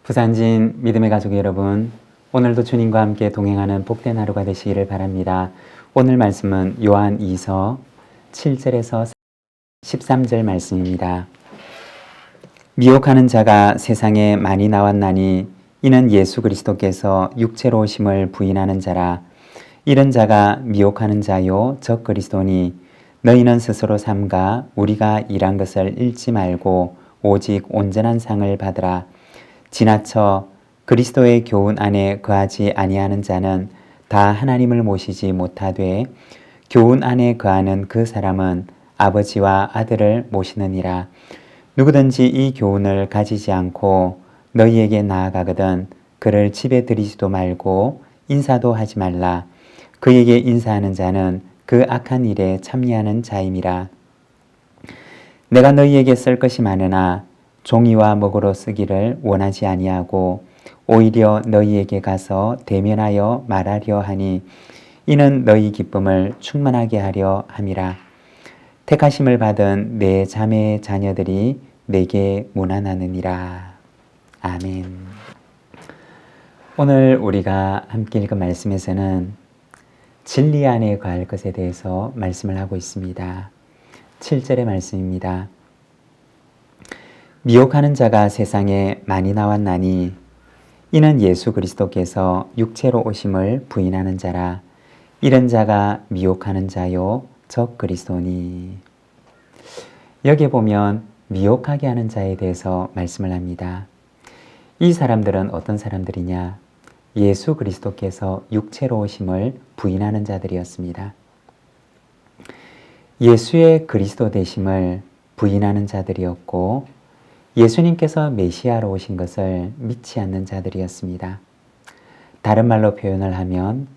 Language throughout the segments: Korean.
부산진 믿음의 가족 여러분, 오늘도 주님과 함께 동행하는 복된 하루가 되시기를 바랍니다. 오늘 말씀은 요한 2서 7절에서 13절 말씀입니다. 미혹하는 자가 세상에 많이 나왔나니 이는 예수 그리스도께서 육체로 오심을 부인하는 자라. 이런 자가 미혹하는 자요 적 그리스도니 너희는 스스로 삼가 우리가 일한 것을 잃지 말고 오직 온전한 상을 받으라. 지나쳐 그리스도의 교훈 안에 거하지 아니하는 자는 다 하나님을 모시지 못하되 교훈 안에 거하는 그 사람은 아버지와 아들을 모시느니라. 누구든지 이 교훈을 가지지 않고 너희에게 나아가거든 그를 집에 들이지도 말고 인사도 하지 말라. 그에게 인사하는 자는 그 악한 일에 참여하는 자임이라. 내가 너희에게 쓸 것이 많으나 종이와 먹으로 쓰기를 원하지 아니하고 오히려 너희에게 가서 대면하여 말하려 하니 이는 너희 기쁨을 충만하게 하려 함이라. 택하심을 받은 내 자매의 자녀들이 내게 문안하느니라. 아멘. 오늘 우리가 함께 읽은 말씀에서는 진리 안에 거할 것에 대해서 말씀을 하고 있습니다. 7절의 말씀입니다. 미혹하는 자가 세상에 많이 나왔나니 이는 예수 그리스도께서 육체로 오심을 부인하는 자라. 이런 자가 미혹하는 자요 적 그리스도니. 여기에 보면 미혹하게 하는 자에 대해서 말씀을 합니다. 이 사람들은 어떤 사람들이냐? 예수 그리스도께서 육체로 오심을 부인하는 자들이었습니다. 예수의 그리스도 되심을 부인하는 자들이었고 예수님께서 메시아로 오신 것을 믿지 않는 자들이었습니다. 다른 말로 표현을 하면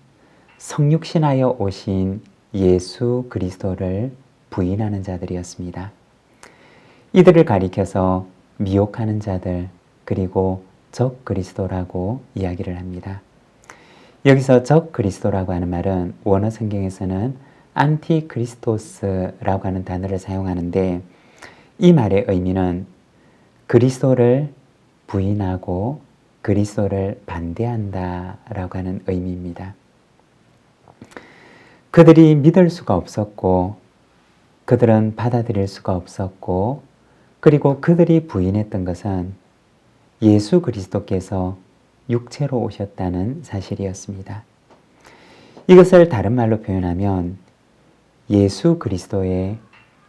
성육신하여 오신 예수 그리스도를 부인하는 자들이었습니다. 이들을 가리켜서 미혹하는 자들 그리고 적 그리스도라고 이야기를 합니다. 여기서 적 그리스도라고 하는 말은 원어 성경에서는 안티크리스토스라고 하는 단어를 사용하는데 이 말의 의미는 그리스도를 부인하고 그리스도를 반대한다라고 하는 의미입니다. 그들이 믿을 수가 없었고 그들은 받아들일 수가 없었고 그리고 그들이 부인했던 것은 예수 그리스도께서 육체로 오셨다는 사실이었습니다. 이것을 다른 말로 표현하면 예수 그리스도의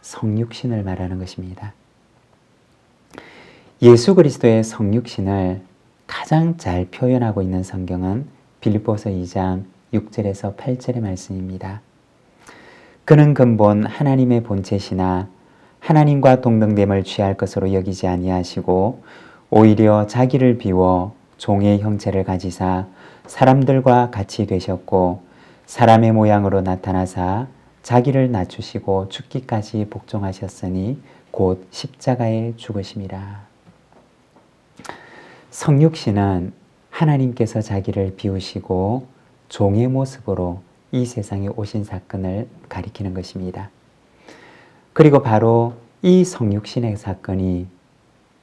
성육신을 말하는 것입니다. 예수 그리스도의 성육신을 가장 잘 표현하고 있는 성경은 빌립보서 2장 6절에서 8절의 말씀입니다. 그는 근본 하나님의 본체시나 하나님과 동등됨을 취할 것으로 여기지 아니하시고 오히려 자기를 비워 종의 형체를 가지사 사람들과 같이 되셨고 사람의 모양으로 나타나사 자기를 낮추시고 죽기까지 복종하셨으니 곧 십자가에 죽으심이라. 성육신은 하나님께서 자기를 비우시고 종의 모습으로 이 세상에 오신 사건을 가리키는 것입니다. 그리고 바로 이 성육신의 사건이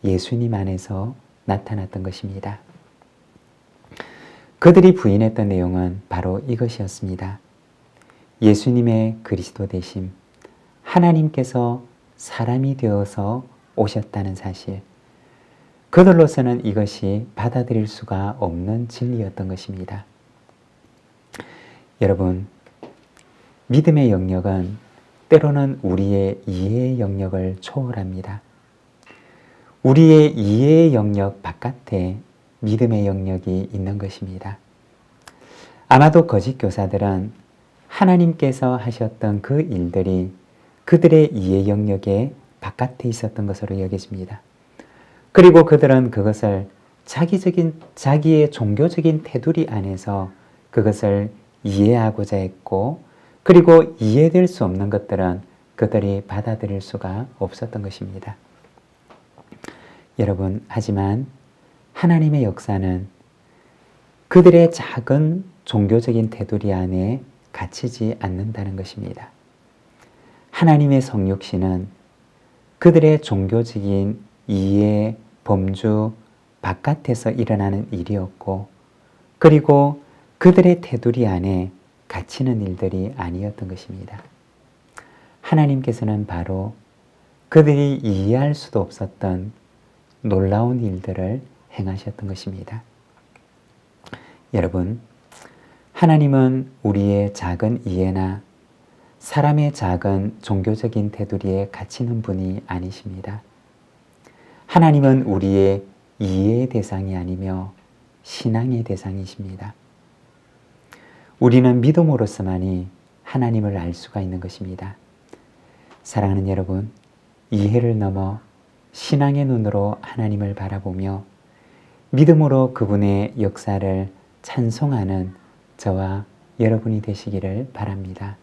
예수님 안에서 나타났던 것입니다. 그들이 부인했던 내용은 바로 이것이었습니다. 예수님의 그리스도 되심, 하나님께서 사람이 되어서 오셨다는 사실, 그들로서는 이것이 받아들일 수가 없는 진리였던 것입니다. 여러분, 믿음의 영역은 때로는 우리의 이해의 영역을 초월합니다. 우리의 이해의 영역 바깥에 믿음의 영역이 있는 것입니다. 아마도 거짓 교사들은 하나님께서 하셨던 그 일들이 그들의 이해 영역의 바깥에 있었던 것으로 여겨집니다. 그리고 그들은 그것을 자기의 종교적인 테두리 안에서 그것을 이해하고자 했고, 그리고 이해될 수 없는 것들은 그들이 받아들일 수가 없었던 것입니다. 여러분, 하지만 하나님의 역사는 그들의 작은 종교적인 테두리 안에 갇히지 않는다는 것입니다. 하나님의 성육신은 그들의 종교적인 이해, 범주 바깥에서 일어나는 일이었고, 그리고 그들의 테두리 안에 갇히는 일들이 아니었던 것입니다. 하나님께서는 바로 그들이 이해할 수도 없었던 놀라운 일들을 행하셨던 것입니다. 여러분, 하나님은 우리의 작은 이해나 사람의 작은 종교적인 테두리에 갇히는 분이 아니십니다. 하나님은 우리의 이해의 대상이 아니며 신앙의 대상이십니다. 우리는 믿음으로서만이 하나님을 알 수가 있는 것입니다. 사랑하는 여러분, 이해를 넘어 신앙의 눈으로 하나님을 바라보며 믿음으로 그분의 역사를 찬송하는 저와 여러분이 되시기를 바랍니다.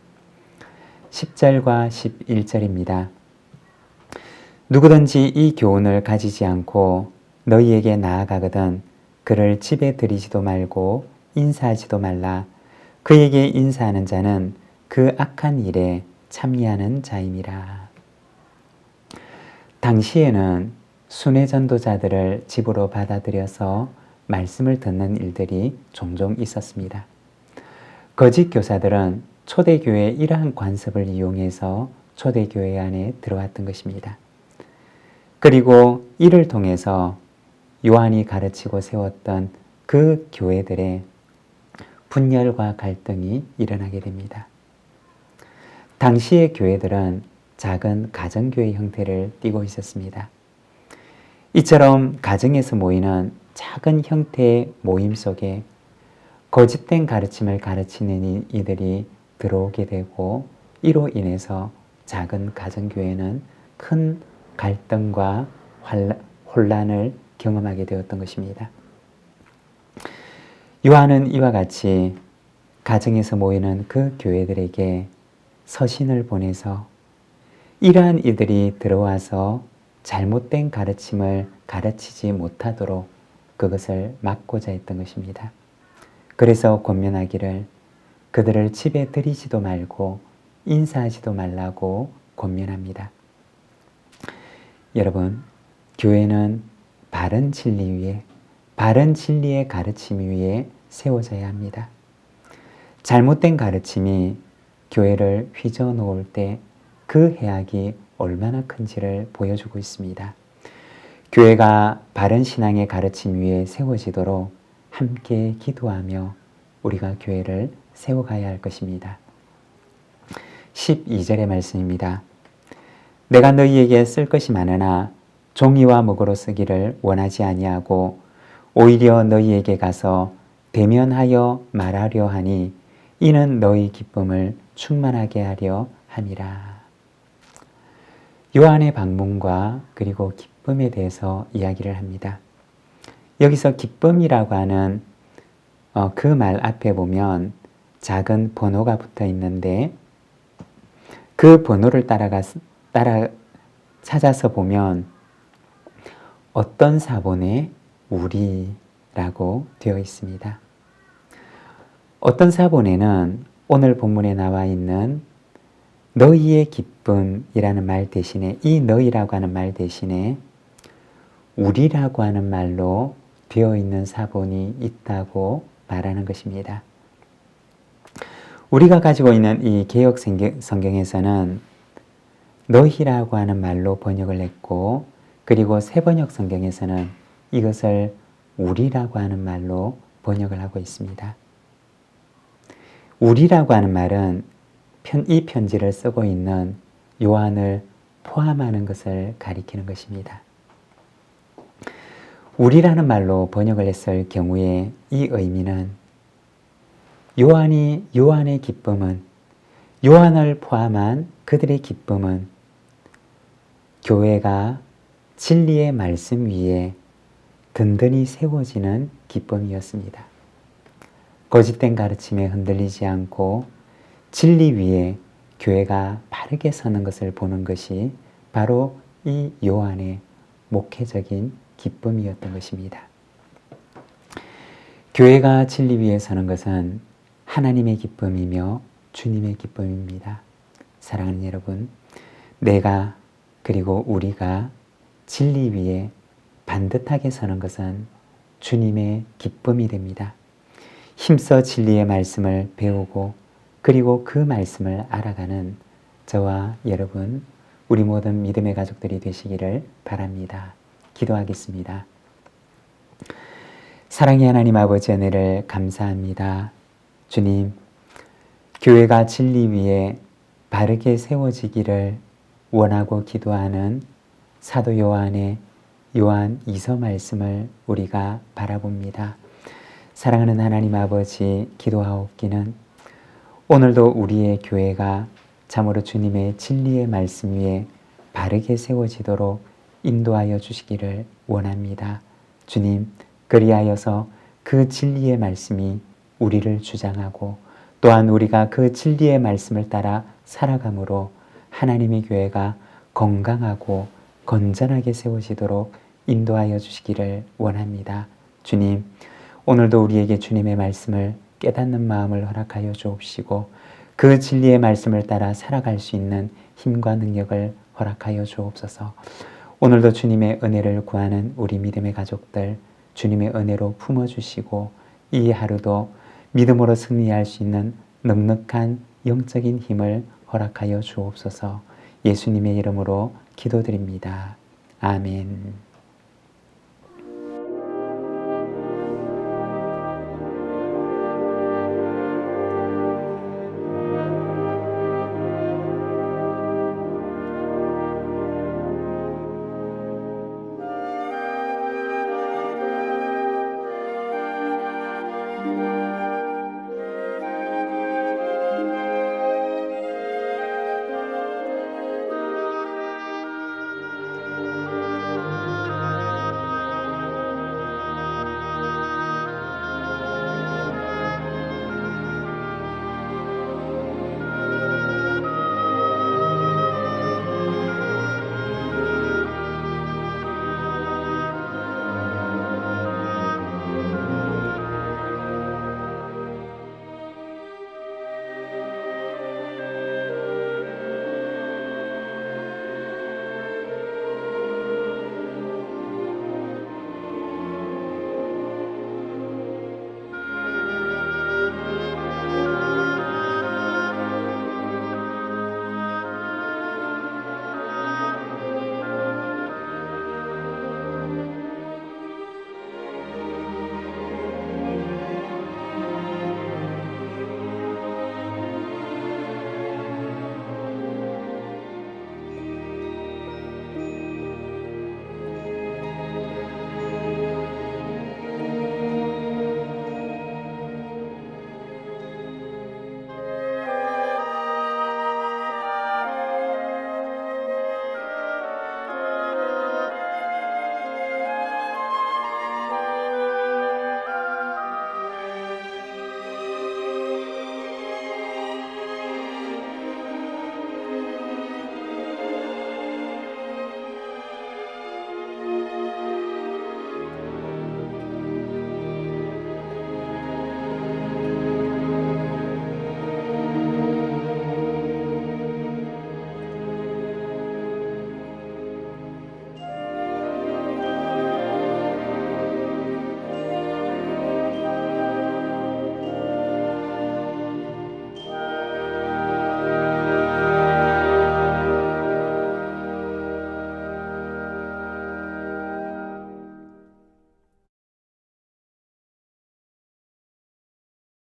10절과 11절입니다. 누구든지 이 교훈을 가지지 않고 너희에게 나아가거든 그를 집에 들이지도 말고 인사하지도 말라. 그에게 인사하는 자는 그 악한 일에 참여하는 자임이라. 당시에는 순회 전도자들을 집으로 받아들여서 말씀을 듣는 일들이 종종 있었습니다. 거짓 교사들은 초대교회의 이러한 관습을 이용해서 초대교회 안에 들어왔던 것입니다. 그리고 이를 통해서 요한이 가르치고 세웠던 그 교회들의 분열과 갈등이 일어나게 됩니다. 당시의 교회들은 작은 가정교회 형태를 띠고 있었습니다. 이처럼 가정에서 모이는 작은 형태의 모임 속에 거짓된 가르침을 가르치는 이들이 들어오게 되고, 이로 인해서 작은 가정교회는 큰 갈등과 혼란을 경험하게 되었던 것입니다. 요한은 이와 같이 가정에서 모이는 그 교회들에게 서신을 보내서 이러한 이들이 들어와서 잘못된 가르침을 가르치지 못하도록 그것을 막고자 했던 것입니다. 그래서 권면하기를 그들을 집에 들이지도 말고 인사하지도 말라고 권면합니다. 여러분, 교회는 바른 진리 위에, 바른 진리의 가르침 위에 세워져야 합니다. 잘못된 가르침이 교회를 휘저어 놓을 때 그 해악이 얼마나 큰지를 보여주고 있습니다. 교회가 바른 신앙의 가르침 위에 세워지도록 함께 기도하며 우리가 교회를 세워가야 할 것입니다. 12절의 말씀입니다. 내가 너희에게 쓸 것이 많으나 종이와 목으로 쓰기를 원하지 아니하고 오히려 너희에게 가서 대면하여 말하려 하니 이는 너희 기쁨을 충만하게 하려 함이라. 요한의 방문과 그리고 기쁨에 대해서 이야기를 합니다. 여기서 기쁨이라고 하는 그 말 앞에 보면 작은 번호가 붙어 있는데, 그 번호를 따라 찾아서 보면 어떤 사본에 우리라고 되어 있습니다. 어떤 사본에는 오늘 본문에 나와 있는 너희의 기쁨이라는 말 대신에, 이 너희라고 하는 말 대신에 우리라고 하는 말로 되어 있는 사본이 있다고 말하는 것입니다. 우리가 가지고 있는 이 개역 성경에서는 너희라고 하는 말로 번역을 했고, 그리고 새번역 성경에서는 이것을 우리라고 하는 말로 번역을 하고 있습니다. 우리라고 하는 말은 이 편지를 쓰고 있는 요한을 포함하는 것을 가리키는 것입니다. 우리라는 말로 번역을 했을 경우에 이 의미는 요한의 기쁨은, 요한을 포함한 그들의 기쁨은 교회가 진리의 말씀 위에 든든히 세워지는 기쁨이었습니다. 거짓된 가르침에 흔들리지 않고 진리 위에 교회가 바르게 서는 것을 보는 것이 바로 이 요한의 목회적인 기쁨이었던 것입니다. 교회가 진리 위에 서는 것은 하나님의 기쁨이며 주님의 기쁨입니다. 사랑하는 여러분, 내가 그리고 우리가 진리 위에 반듯하게 서는 것은 주님의 기쁨이 됩니다. 힘써 진리의 말씀을 배우고 그리고 그 말씀을 알아가는 저와 여러분, 우리 모든 믿음의 가족들이 되시기를 바랍니다. 기도하겠습니다. 사랑의 하나님 아버지 은혜를 감사합니다. 주님, 교회가 진리 위에 바르게 세워지기를 원하고 기도하는 사도 요한의 요한 2서 말씀을 우리가 바라봅니다. 사랑하는 하나님 아버지, 기도하옵기는 오늘도 우리의 교회가 참으로 주님의 진리의 말씀 위에 바르게 세워지도록 인도하여 주시기를 원합니다. 주님, 그리하여서 그 진리의 말씀이 우리를 주장하고 또한 우리가 그 진리의 말씀을 따라 살아감으로 하나님의 교회가 건강하고 건전하게 세워지도록 인도하여 주시기를 원합니다. 주님, 오늘도 우리에게 주님의 말씀을 깨닫는 마음을 허락하여 주옵시고 그 진리의 말씀을 따라 살아갈 수 있는 힘과 능력을 허락하여 주옵소서. 오늘도 주님의 은혜를 구하는 우리 믿음의 가족들 주님의 은혜로 품어주시고 이 하루도 믿음으로 승리할 수 있는 넉넉한 영적인 힘을 허락하여 주옵소서. 예수님의 이름으로 기도드립니다. 아멘.